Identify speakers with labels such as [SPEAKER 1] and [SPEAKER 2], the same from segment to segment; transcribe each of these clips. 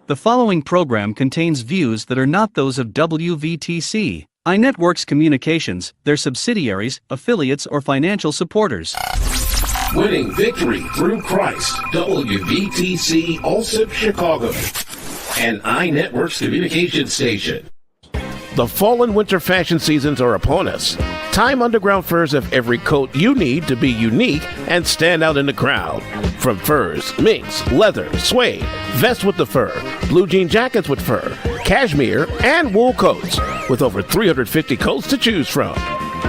[SPEAKER 1] The following program contains views that are not those of WVTC, iNetworks Communications, their subsidiaries, affiliates, or financial supporters.
[SPEAKER 2] Winning victory through Christ, WVTC Allsip Chicago, and iNetworks Communications Station. The fall and winter fashion seasons are upon us. Time Underground Furs have every coat you need to be unique and stand out in the crowd. From furs, minks, leather, suede, vests with the fur, blue jean jackets with fur, cashmere, and wool coats, with over 350 coats to choose from.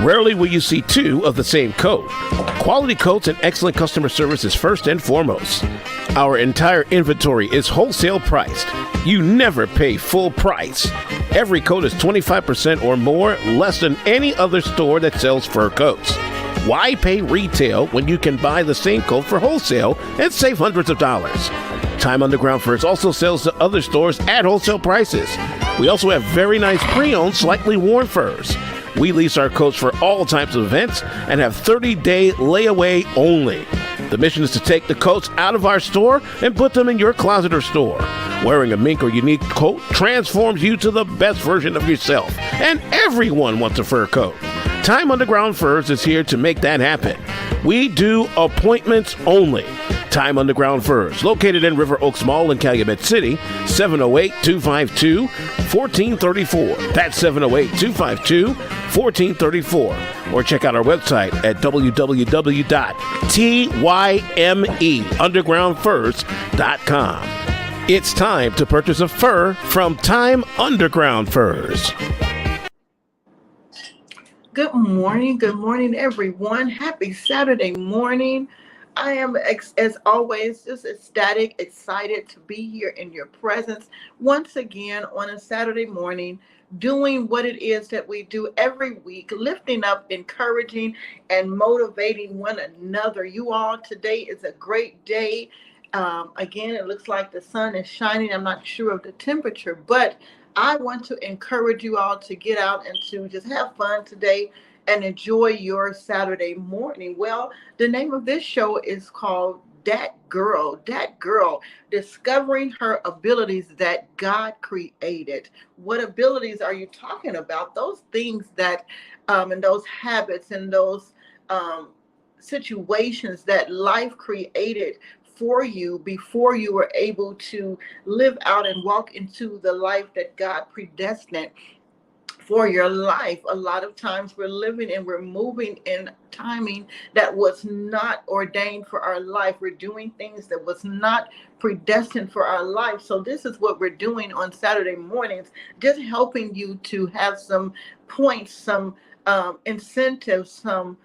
[SPEAKER 2] Rarely will you see two of the same coat. Quality coats and excellent customer service is first and foremost. Our entire inventory is wholesale priced. You never pay full price. Every coat is 25% or more less than any other store that sells fur coats. Why pay retail when you can buy the same coat for wholesale and save hundreds of dollars? Time Underground Furs also sells to other stores at wholesale prices. We also have very nice pre-owned, slightly worn furs. We lease our coats for all types of events and have 30-day layaway only. The mission is to take the coats out of our store and put them in your closet or store. Wearing a mink or unique coat transforms you to the best version of yourself, and everyone wants a fur coat. Time Underground Furs is here to make that happen. We do appointments only. Time Underground Furs, located in River Oaks Mall in Calumet City, 708-252-1434. That's 708-252-1434. Or check out our website at www.tymeundergroundfurs.com. It's time to purchase a fur from Time Underground Furs.
[SPEAKER 3] Good morning, everyone. Happy Saturday morning. I am, as always, just ecstatic, excited to be here in your presence once again on a Saturday morning, doing what it is that we do every week, lifting up, encouraging, and motivating one another. You all, today is a great day. Again, it looks like the sun is shining. I'm not sure of the temperature, but I want to encourage you all to get out and to just have fun today and enjoy your Saturday morning. Well, the name of this show is called Dhat Girl, discovering her abilities that God created. What abilities are you talking about? Those things that, and those habits and those situations that life created for you before you were able to live out and walk into the life that God predestined for your life. A lot of times we're living and we're moving in timing that was not ordained for our life. We're doing things that was not predestined for our life. So this is what we're doing on Saturday mornings, just helping you to have some points, some incentives, some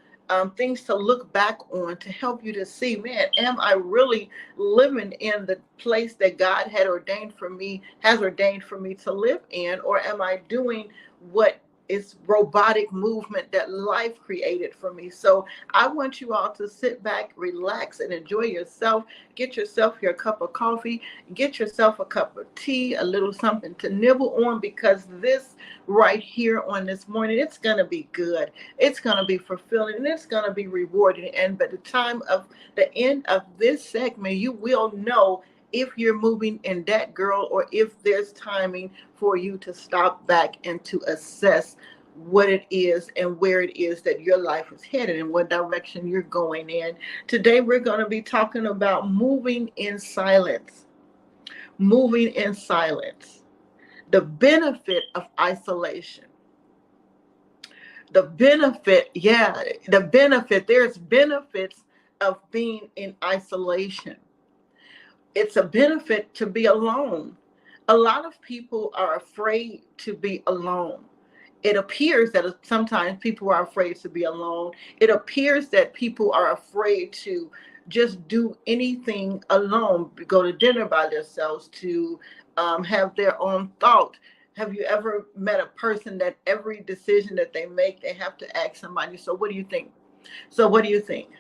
[SPEAKER 3] things to look back on to help you to see, man, am I really living in the place that God had ordained for me, has ordained for me to live in, or am I doing what is robotic movement that life created for me? So I want you all to sit back, relax, and enjoy yourself. Get yourself your cup of coffee, get yourself a cup of tea, a little something to nibble on, because this right here on this morning, it's going to be good. It's going to be fulfilling, and it's going to be rewarding. And by the time of the end of this segment, you will know if you're moving in that girl or if there's timing for you to stop back and to assess what it is and where it is that your life is headed and what direction you're going in. Today, we're going to be talking about moving in silence. Moving in silence. The benefit of isolation. There's benefits of being in isolation. It's a benefit to be alone. A lot of people are afraid to be alone. It appears that sometimes people are afraid to be alone. It appears that people are afraid to just do anything alone, go to dinner by themselves, to have their own thought. Have you ever met a person that every decision that they make, they have to ask somebody, so what do you think? So what do you think?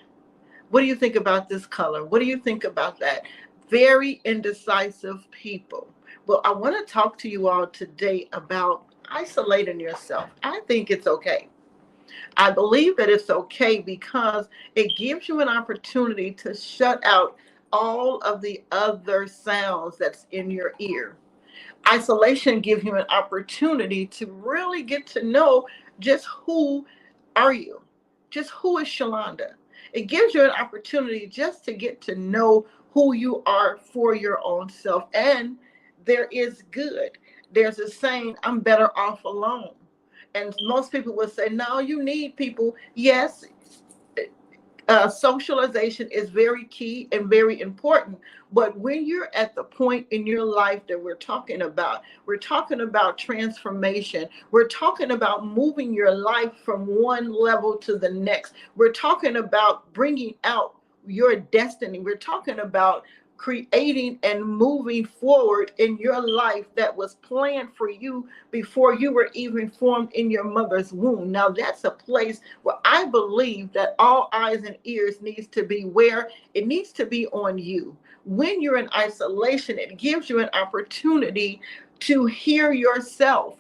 [SPEAKER 3] What do you think about this color? What do you think about that? Very indecisive people. Well, I want to talk to you all today about isolating yourself. I think it's okay. I believe that it's okay because it gives you an opportunity to shut out all of the other sounds that's in your ear. Isolation gives you an opportunity to really get to know just who are you, just who is Sholanda. It gives you an opportunity just to get to know who you are for your own self. And there is good. There's a saying, I'm better off alone. And most people would say, no, you need people. Yes, socialization is very key and very important. But when you're at the point in your life that we're talking about transformation. We're talking about moving your life from one level to the next. We're talking about bringing out your destiny. We're talking about creating and moving forward in your life that was planned for you before you were even formed in your mother's womb. Now that's a place where I believe that all eyes and ears needs to be where it needs to be on you. When you're in isolation, it gives you an opportunity to hear yourself.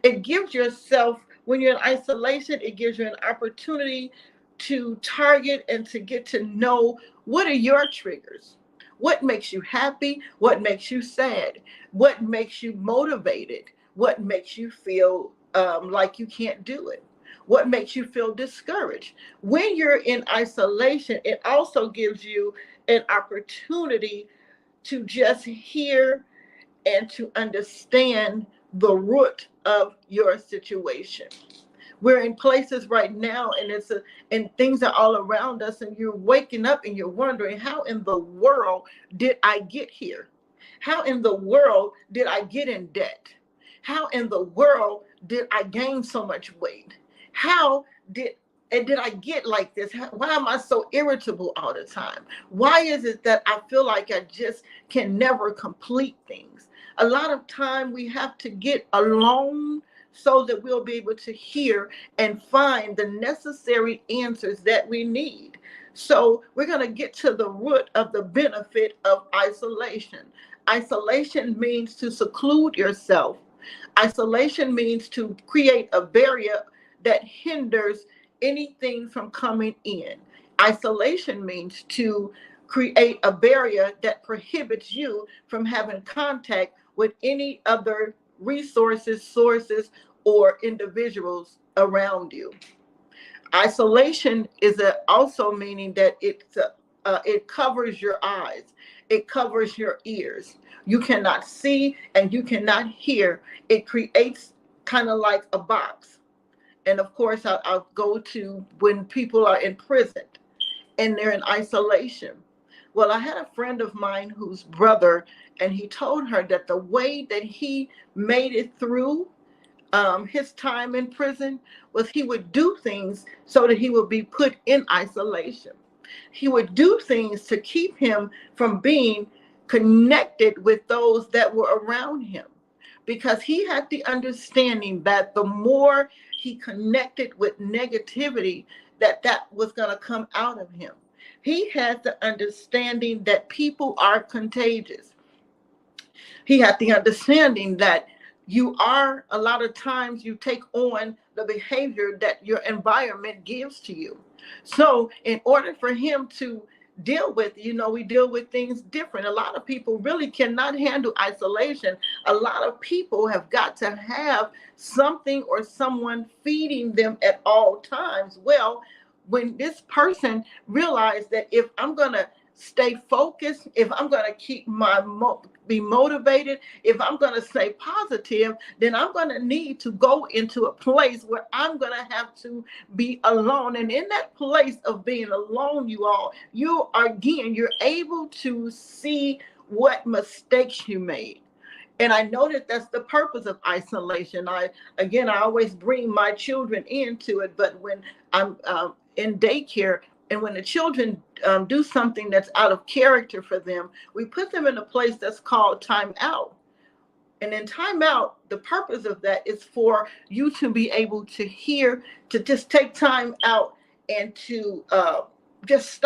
[SPEAKER 3] It gives yourself, when you're in isolation, it gives you an opportunity to target and to get to know what are your triggers. What makes you happy? What makes you sad? What makes you motivated? What makes you feel like you can't do it? What makes you feel discouraged? When you're in isolation, it also gives you an opportunity to just hear and to understand the root of your situation. We're in places right now, and things are all around us, and you're waking up and you're wondering, how in the world did I get here? How in the world did I get in debt? How in the world did I gain so much weight? How did I get like this? Why am I so irritable all the time? Why is it that I feel like I just can never complete things? A lot of time we have to get alone so that we'll be able to hear and find the necessary answers that we need. So we're going to get to the root of the benefit of isolation. Isolation means to seclude yourself. Isolation means to create a barrier that hinders anything from coming in. Isolation means to create a barrier that prohibits you from having contact with any other resources, sources, or individuals around you. Isolation is also meaning that it covers your eyes, it covers your ears. You cannot see and you cannot hear. It creates kind of like a box. And of course, I'll go to when people are in prison and they're in isolation. Well, I had a friend of mine whose brother, and he told her that the way that he made it through his time in prison was he would do things so that he would be put in isolation. He would do things to keep him from being connected with those that were around him, because he had the understanding that the more he connected with negativity, that was going to come out of him. He had the understanding that people are contagious. He had the understanding that a lot of times you take on the behavior that your environment gives to you. So in order for him to deal with, we deal with things different. A lot of people really cannot handle isolation. A lot of people have got to have something or someone feeding them at all times. Well, when this person realized that if I'm going to stay focused, if I'm going to keep be motivated, if I'm going to stay positive, then I'm going to need to go into a place where I'm going to have to be alone. And in that place of being alone, you're able to see what mistakes you made. And I know that that's the purpose of isolation. I always bring my children into it, but when I'm in daycare, and when the children do something that's out of character for them, we put them in a place that's called time out. And in time out, the purpose of that is for you to be able to hear, to just take time out and to just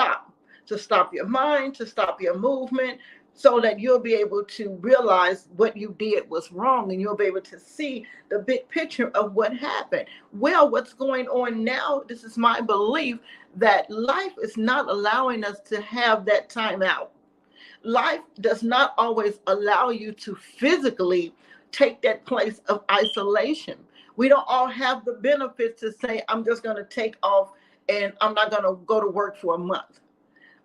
[SPEAKER 3] to stop your mind, to stop your movement, so that you'll be able to realize what you did was wrong, and you'll be able to see the big picture of what happened. Well, what's going on now, this is my belief, that life is not allowing us to have that time out. Life does not always allow you to physically take that place of isolation. We don't all have the benefits to say, I'm just going to take off and I'm not going to go to work for a month.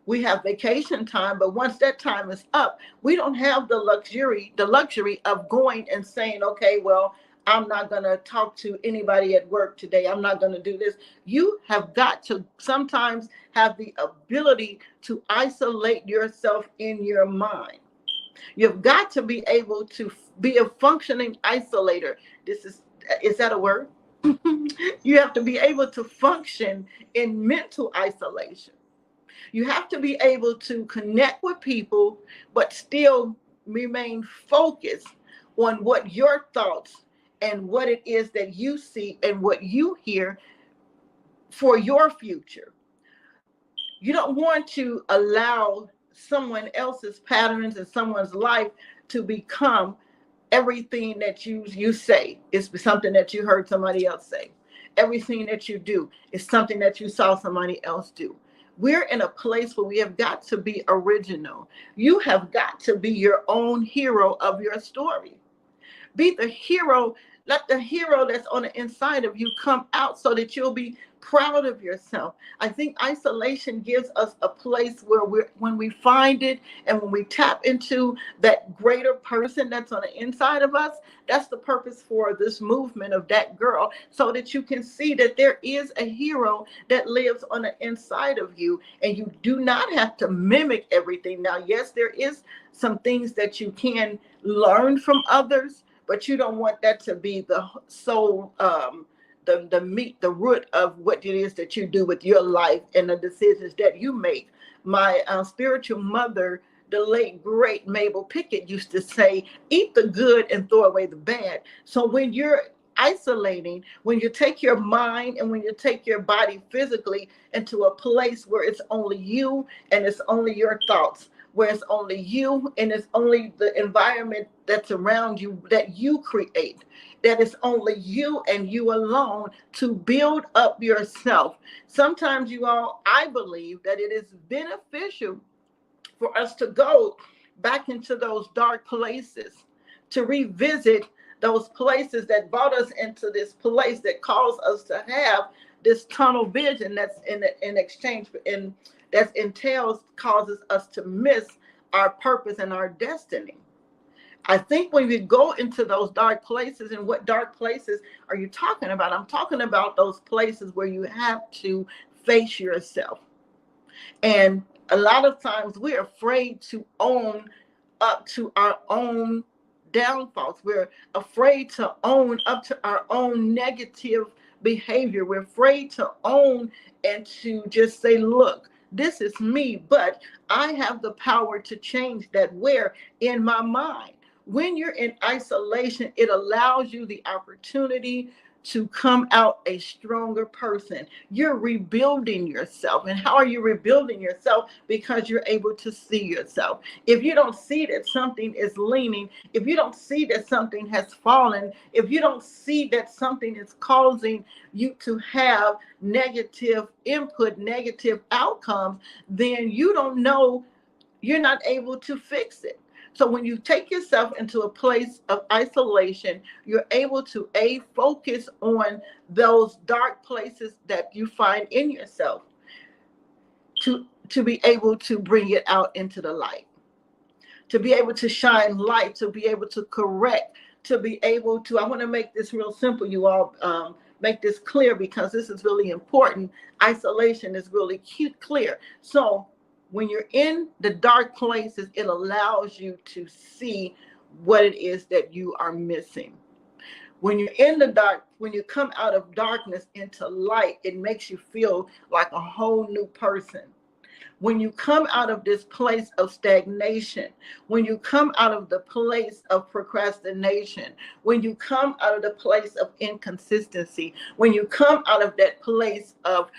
[SPEAKER 3] We have vacation time, but once that time is up, we don't have the luxury of going and saying, okay, well, I'm not going to talk to anybody at work today. I'm not going to do this. You have got to sometimes have the ability to isolate yourself in your mind. You've got to be able to be a functioning isolator. Is that a word? You have to be able to function in mental isolation. You have to be able to connect with people, but still remain focused on what your thoughts and what it is that you see and what you hear for your future. You don't want to allow someone else's patterns and someone's life to become everything that you say. Is something that you heard somebody else say. Everything that you do is something that you saw somebody else do. We're in a place where we have got to be original. You have got to be your own hero of your story. Be the hero. Let the hero that's on the inside of you come out so that you'll be proud of yourself. I think isolation gives us a place where when we find it and when we tap into that greater person that's on the inside of us, that's the purpose for this movement of Dhat Girl, so that you can see that there is a hero that lives on the inside of you, and you do not have to mimic everything. Now, yes, there is some things that you can learn from others, but you don't want that to be the sole the meat, the root of what it is that you do with your life and the decisions that you make. My spiritual mother, the late great Mabel Pickett, used to say, eat the good and throw away the bad. So when you're isolating, when you take your mind and when you take your body physically into a place where it's only you and it's only your thoughts, where it's only you and it's only the environment that's around you that you create, that it's only you and you alone to build up yourself. Sometimes I believe that it is beneficial for us to go back into those dark places, to revisit those places that brought us into this place that caused us to have this tunnel vision that's in exchange and that causes us to miss our purpose and our destiny. I think when we go into those dark places, and what dark places are you talking about? I'm talking about those places where you have to face yourself. And a lot of times we're afraid to own up to our own downfalls. We're afraid to own up to our own negative behavior. We're afraid to own and to just say, look, this is me, but I have the power to change that. Where? In my mind. When you're in isolation, it allows you the opportunity to come out a stronger person. You're rebuilding yourself. And how are you rebuilding yourself? Because you're able to see yourself. If you don't see that something is leaning, if you don't see that something has fallen, if you don't see that something is causing you to have negative input, negative outcomes, then you don't know, you're not able to fix it. So when you take yourself into a place of isolation, you're able to focus on those dark places that you find in yourself, to be able to bring it out into the light, to be able to shine light, to be able to correct, to be able to, I want to make this real simple, you all, make this clear, because this is really important. Isolation is really clear. So when you're in the dark places, it allows you to see what it is that you are missing. When you're in the dark, when you come out of darkness into light, it makes you feel like a whole new person. When you come out of this place of stagnation, when you come out of the place of procrastination, when you come out of the place of inconsistency, when you come out of that place of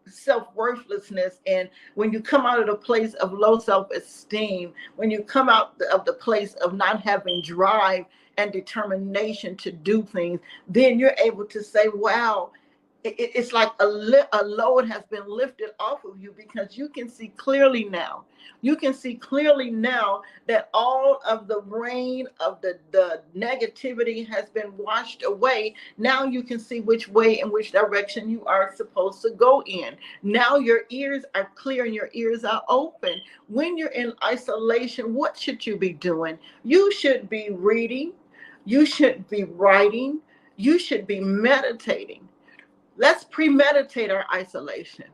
[SPEAKER 3] self-worthlessness, and when you come out of the place of low self-esteem, when you come out of the place of not having drive and determination to do things, then you're able to say, wow, it's like a load has been lifted off of you, because you can see clearly now. You can see clearly now that all of the rain of the negativity has been washed away. Now you can see which way and which direction you are supposed to go in. Now your ears are clear and your ears are open. When you're in isolation, what should you be doing? You should be reading. You should be writing. You should be meditating. Let's premeditate our isolation.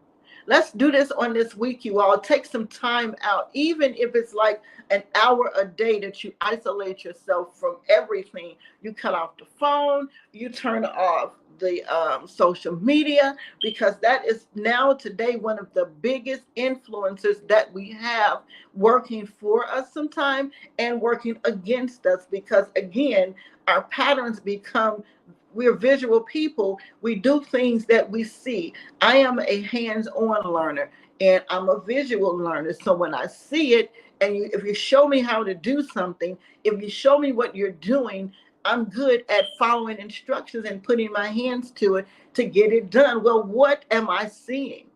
[SPEAKER 3] Let's do this on this week, you all. Take some time out, even if it's like an hour a day that you isolate yourself from everything. You cut off the phone, you turn off the social media, because that is now today one of the biggest influences that we have working for us sometimes and working against us, because again, our patterns become, we're visual people. We do things that we see. I am a hands-on learner and I'm a visual learner. So when I see it, and if you show me how to do something, if you show me what you're doing, I'm good at following instructions and putting my hands to it to get it done. Well, what am I seeing?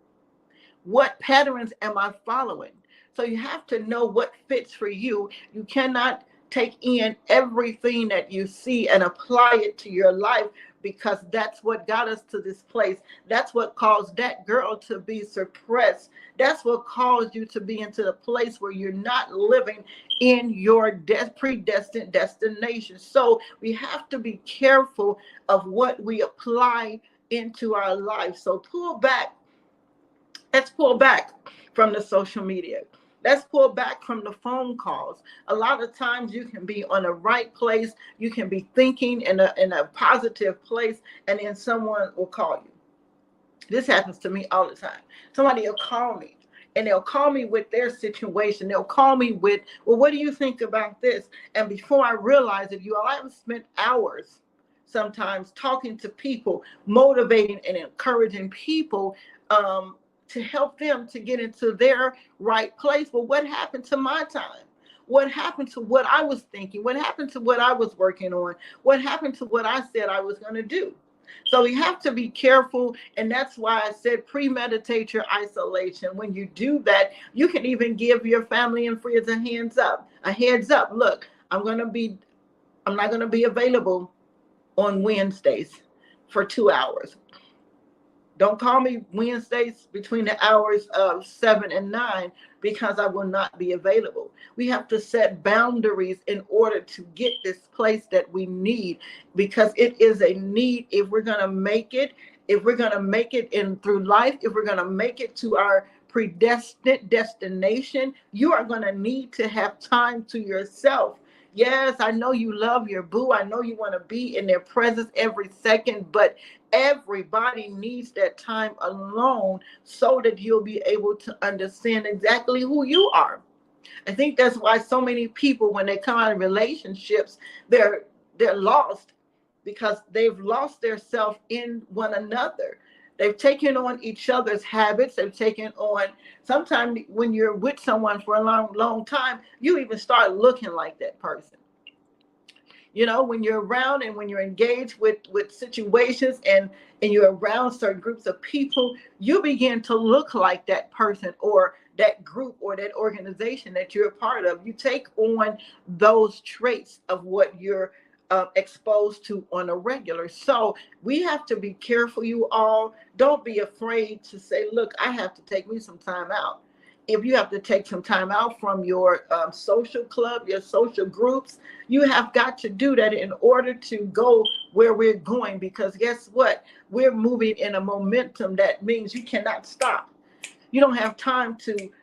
[SPEAKER 3] What patterns am I following? So you have to know what fits for you. You cannot take in everything that you see and apply it to your life, because that's what got us to this place. That's what caused that girl to be suppressed. That's what caused you to be into the place where you're not living in your predestined destination. So we have to be careful of what we apply into our life. So pull back. Let's pull back from the social media. Let's pull back from the phone calls. A lot of times you can be on the right place. You can be thinking in a positive place, and then someone will call you. This happens to me all the time. Somebody will call me, and they'll call me with their situation. They'll call me with, well, what do you think about this? And before I realize it, you all, I've spent hours sometimes talking to people, motivating and encouraging people, to help them to get into their right place. But what happened to my time? What happened to what I was thinking? What happened to what I was working on? What happened to what I said I was going to do? So we have to be careful. And that's why I said premeditate your isolation. When you do that, you can even give your family and friends a heads up. Look, I'm not going to be available on Wednesdays for 2 hours. Don't call me Wednesdays between the hours of 7 and 9, because I will not be available. We have to set boundaries in order to get this place that we need, because it is a need if we're going to make it, in through life, if we're going to make it to our predestined destination. You are going to need to have time to yourself. Yes, I know you love your boo. I know you want to be in their presence every second, but everybody needs that time alone so that you'll be able to understand exactly who you are. I think that's why so many people, when they come out of relationships, they're lost, because they've lost their self in one another. They've taken on each other's habits. They've taken on, sometimes when you're with someone for a long, long time, you even start looking like that person. You know, when you're around and when you're engaged with situations and you're around certain groups of people, you begin to look like that person or that group or that organization that you're a part of. You take on those traits of what you're exposed to on a regular. So we have to be careful, you all. Don't be afraid to say, look, I have to take me some time out. If you have to take some time out from your social club, your social groups, you have got to do that in order to go where we're going. Because guess what? We're moving in a momentum that means you cannot stop. You don't have time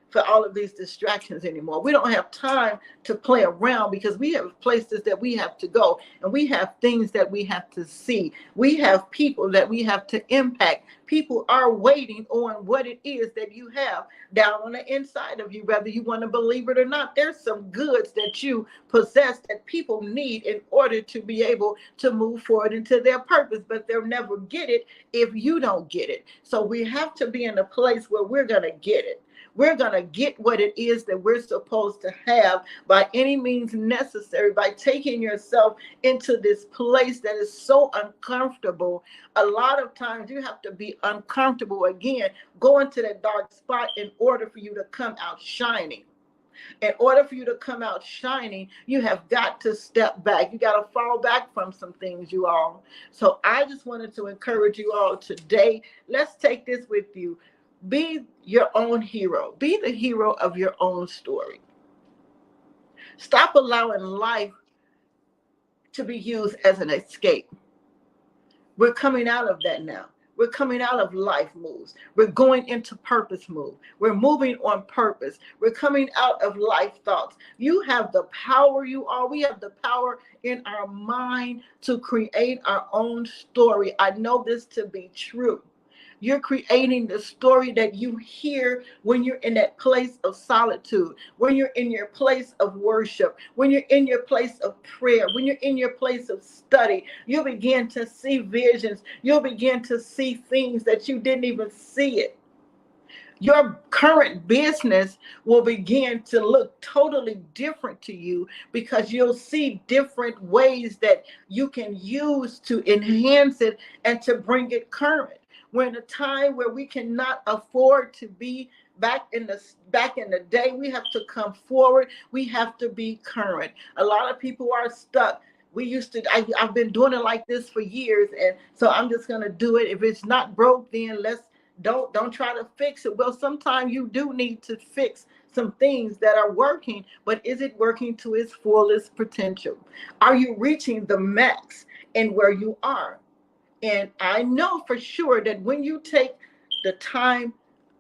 [SPEAKER 3] for all of these distractions anymore. We don't have time to play around, because we have places that we have to go, and we have things that we have to see. We have people that we have to impact. People are waiting on what it is that you have down on the inside of you, whether you want to believe it or not. There's some goods that you possess that people need in order to be able to move forward into their purpose, but they'll never get it if you don't get it. So we have to be in a place where we're going to get it. We're going to get what it is that we're supposed to have by any means necessary, by taking yourself into this place that is so uncomfortable. A lot of times you have to be uncomfortable again, go into that dark spot in order for you to come out shining. In order for you to come out shining, you have got to step back. You got to fall back from some things, you all. So I just wanted to encourage you all today. Let's take this with you. Be your own hero. Be the hero of your own story. Stop allowing life to be used as an escape. We're coming out of that now. We're coming out of life moves. We're going into purpose move. We're moving on purpose. We're coming out of life thoughts. You have the power, you all. We have the power in our mind to create our own story. I know this to be true. You're creating the story that you hear when you're in that place of solitude, when you're in your place of worship, when you're in your place of prayer, when you're in your place of study. You'll begin to see visions. You'll begin to see things that you didn't even see it. Your current business will begin to look totally different to you because you'll see different ways that you can use to enhance it and to bring it current. We're in a time where we cannot afford to be back in the day. We have to come forward. We have to be current. A lot of people are stuck. I've been doing it like this for years, and so I'm just gonna do it. If it's not broke, then don't try to fix it. Well, sometimes you do need to fix some things that are working, but is it working to its fullest potential? Are you reaching the max in where you are? And I know for sure that when you take the time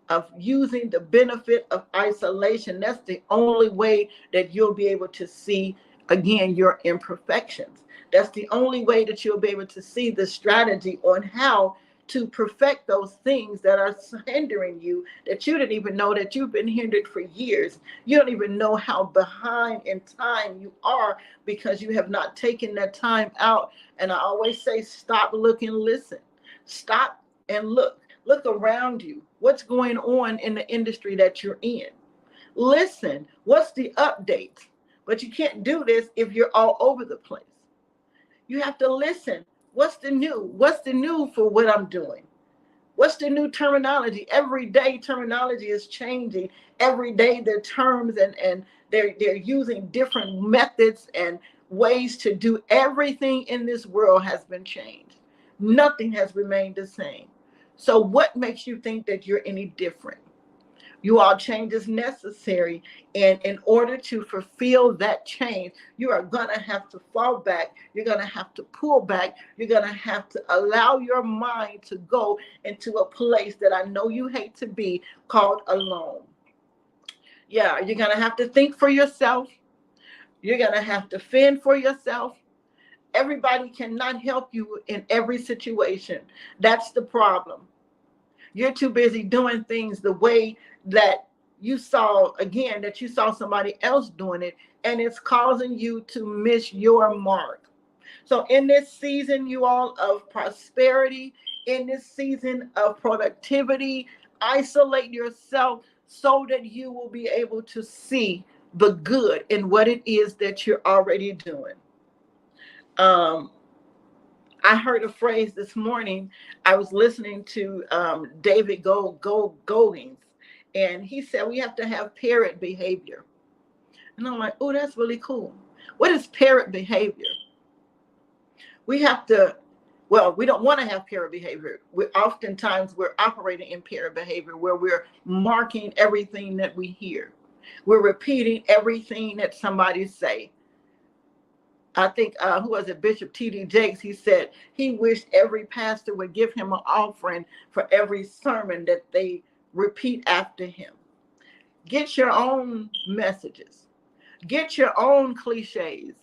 [SPEAKER 3] of using the benefit of isolation, that's the only way that you'll be able to see, again, your imperfections. That's the only way that you'll be able to see the strategy on how to perfect those things that are hindering you, that you didn't even know that you've been hindered for years. You don't even know how behind in time you are because you have not taken that time out. And I always say, stop, look, and listen. Stop and look. Look around you. What's going on in the industry that you're in? Listen, what's the update? But you can't do this if you're all over the place. You have to listen. What's the new? What's the new for what I'm doing? What's the new terminology? Every day terminology is changing. Every day their terms and they're using different methods and ways to do everything in this world has been changed. Nothing has remained the same. So what makes you think that you're any different? You all, change is necessary. And in order to fulfill that change, you are going to have to fall back. You're going to have to pull back. You're going to have to allow your mind to go into a place that I know you hate to be, called alone. Yeah, you're going to have to think for yourself. You're going to have to fend for yourself. Everybody cannot help you in every situation. That's the problem. You're too busy doing things the way that you saw somebody else doing it, and it's causing you to miss your mark. So in this season, you all, of prosperity, in this season of productivity, isolate yourself so that you will be able to see the good in what it is that you're already doing. I heard a phrase this morning. I was listening to David Goggins, and he said we have to have parrot behavior. And I'm like, oh, that's really cool. What is parrot behavior? We don't want to have parrot behavior. We're operating in parrot behavior where we're marking everything that we hear. We're repeating everything that somebody say. I think, who was it, Bishop T.D. Jakes, he said he wished every pastor would give him an offering for every sermon that they repeat after him. Get your own messages. Get your own cliches.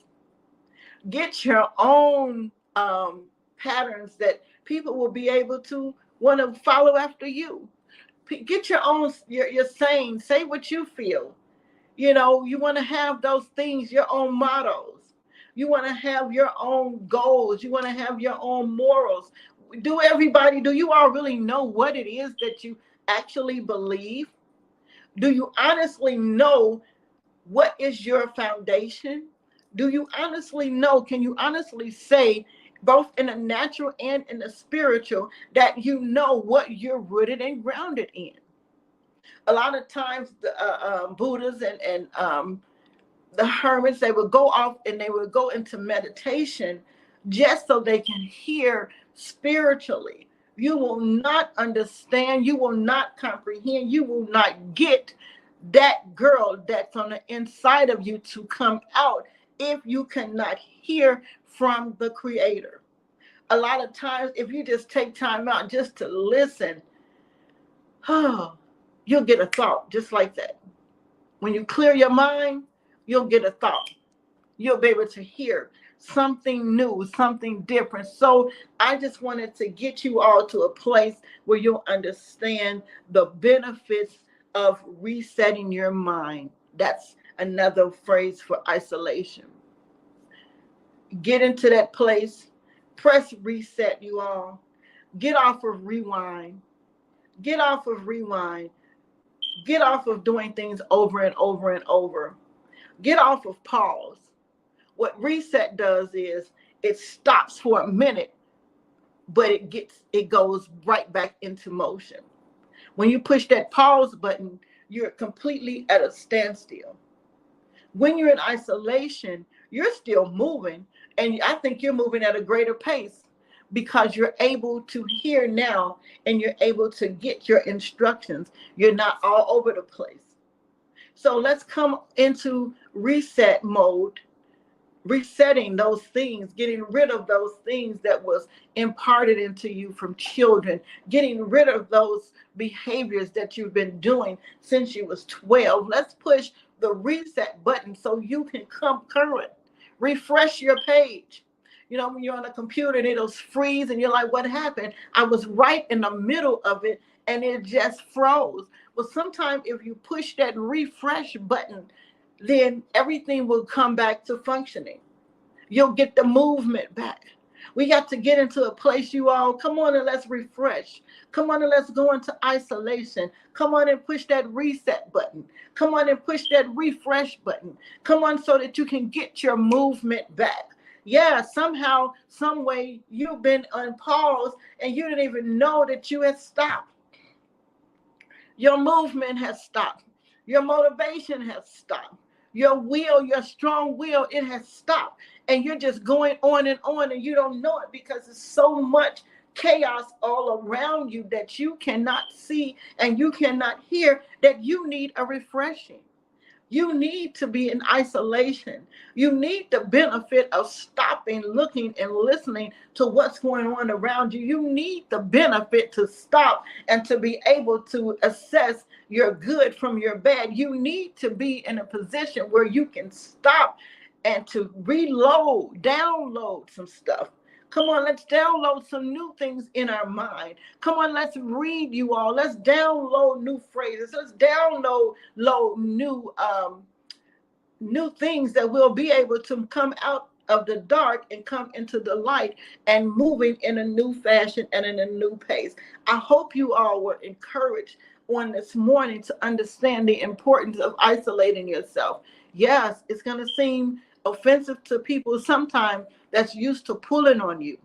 [SPEAKER 3] Get your own patterns that people will be able to want to follow after you. Get your own, your saying. Say what you feel. You know, you want to have those things, your own mottos. You want to have your own goals. You want to have your own morals. Do you all really know what it is that you actually believe? Do you honestly know what is your foundation? Do you honestly know? Can you honestly say, both in the natural and in the spiritual, that you know what you're rooted and grounded in? A lot of times, the Buddhas and the hermits, they would go off and they would go into meditation just so they can hear spiritually. You will not understand, you will not comprehend, you will not get that girl that's on the inside of you to come out if you cannot hear from the Creator. A lot of times, if you just take time out just to listen, oh, you'll get a thought just like that. When you clear your mind, you'll get a thought. You'll be able to hear something new, something different. So I just wanted to get you all to a place where you'll understand the benefits of resetting your mind. That's another phrase for isolation. Get into that place. Press reset, you all. Get off of rewind. Get off of rewind. Get off of doing things over and over and over. Get off of pause. What reset does is it stops for a minute, but it goes right back into motion. When you push that pause button, you're completely at a standstill. When you're in isolation, you're still moving, and I think you're moving at a greater pace because you're able to hear now and you're able to get your instructions. You're not all over the place. So let's come into reset mode, resetting those things, getting rid of those things that was imparted into you from children, getting rid of those behaviors that you've been doing since you was 12. Let's push the reset button so you can come current. Refresh your page. You know, when you're on a computer and it'll freeze and you're like, what happened? I was right in the middle of it and it just froze. Well, sometimes if you push that refresh button, then everything will come back to functioning. You'll get the movement back. We got to get into a place, you all. Come on and let's refresh. Come on and let's go into isolation. Come on and push that reset button. Come on and push that refresh button. Come on, so that you can get your movement back. Yeah, somehow, some way you've been on pause and you didn't even know that you had stopped. Your movement has stopped. Your motivation has stopped. Your will, your strong will, it has stopped. And you're just going on and you don't know it because there's so much chaos all around you that you cannot see and you cannot hear, that you need a refreshing. You need to be in isolation. You need the benefit of stopping, looking, and listening to what's going on around you. You need the benefit to stop and to be able to assess your good from your bad. You need to be in a position where you can stop and to reload, download some stuff. Come on, let's download some new things in our mind. Come on, let's read, you all. Let's download new phrases. Let's download new things that we'll be able to come out of the dark and come into the light and moving in a new fashion and in a new pace. I hope you all were encouraged on this morning to understand the importance of isolating yourself. Yes, it's going to seem offensive to people sometimes that's used to pulling on you.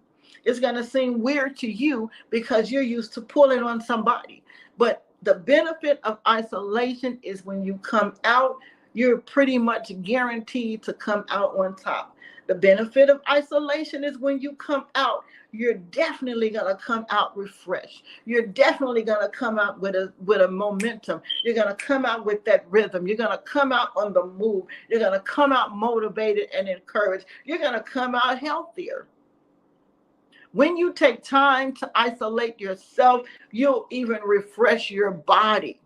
[SPEAKER 3] It's going to seem weird to you because you're used to pulling on somebody. But the benefit of isolation is when you come out, you're pretty much guaranteed to come out on top. The benefit of isolation is when you come out, you're definitely going to come out refreshed. You're definitely going to come out with a momentum. You're going to come out with that rhythm. You're going to come out on the move. You're going to come out motivated and encouraged. You're going to come out healthier. When you take time to isolate yourself, you'll even refresh your body.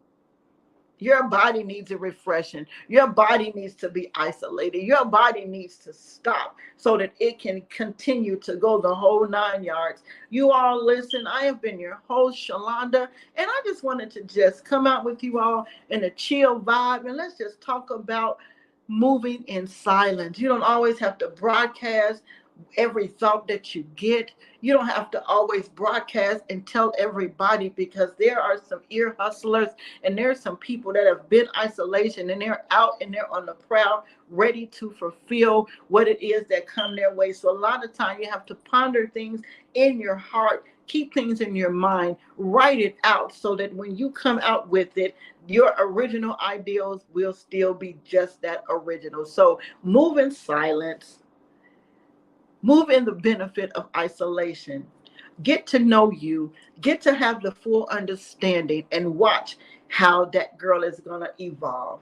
[SPEAKER 3] Your body needs a refreshing. Your body needs to be isolated. Your body needs to stop so that it can continue to go the whole 9 yards. You all listen, I have been your host, Sholanda, and I just wanted to just come out with you all in a chill vibe, and let's just talk about moving in silence. You don't always have to broadcast, every thought that you get. You don't have to always broadcast and tell everybody, because there are some ear hustlers and there's some people that have been isolation and they're out and they're on the prowl, ready to fulfill what it is that come their way. So a lot of time you have to ponder things in your heart, keep things in your mind, write it out, so that when you come out with it, your original ideals will still be just that original. So move in silence. Move in the benefit of isolation. Get to know you, get to have the full understanding, and watch how that girl is going to evolve.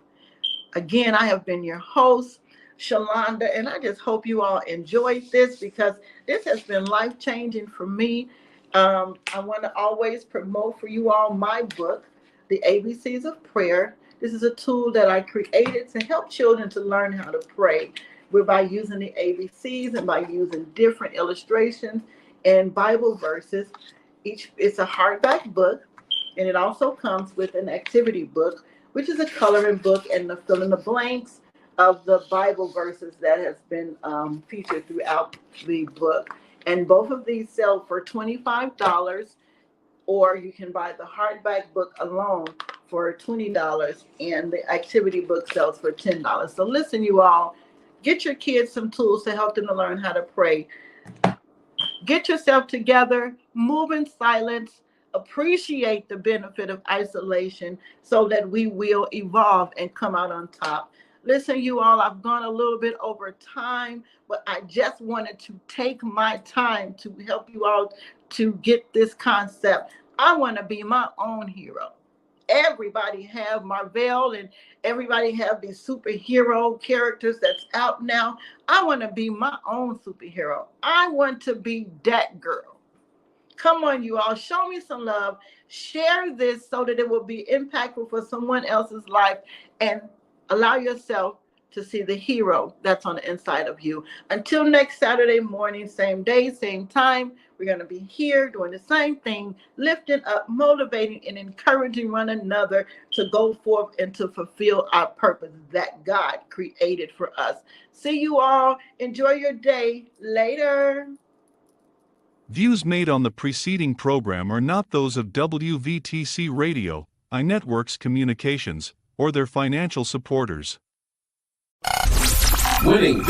[SPEAKER 3] Again, I have been your host, Sholanda, and I just hope you all enjoyed this, because this has been life-changing for me. I want to always promote for you all my book, The ABCs of Prayer. This is a tool that I created to help children to learn how to pray. We're by using the ABCs and by using different illustrations and Bible verses. It's a hardback book, and it also comes with an activity book, which is a coloring book and the fill in the blanks of the Bible verses that has been featured throughout the book. And both of these sell for $25, or you can buy the hardback book alone for $20, and the activity book sells for $10. So listen, you all, get your kids some tools to help them to learn how to pray. Get yourself together, move in silence, appreciate the benefit of isolation, so that we will evolve and come out on top. Listen, you all, I've gone a little bit over time, but I just wanted to take my time to help you all to get this concept. I want to be my own hero. Everybody have Marvel and everybody have these superhero characters that's out now. I want to be my own superhero. I want to be Dhat Girl. Come on, you all, show me some love. Share this so that it will be impactful for someone else's life, and allow yourself to see the hero that's on the inside of you. Until next Saturday morning, same day, same time, we're going to be here doing the same thing, lifting up, motivating, and encouraging one another to go forth and to fulfill our purpose that God created for us. See you all. Enjoy your day. Later.
[SPEAKER 1] Views made on the preceding program are not those of WVTC Radio, iNetworks Communications, or their financial supporters.
[SPEAKER 2] Winning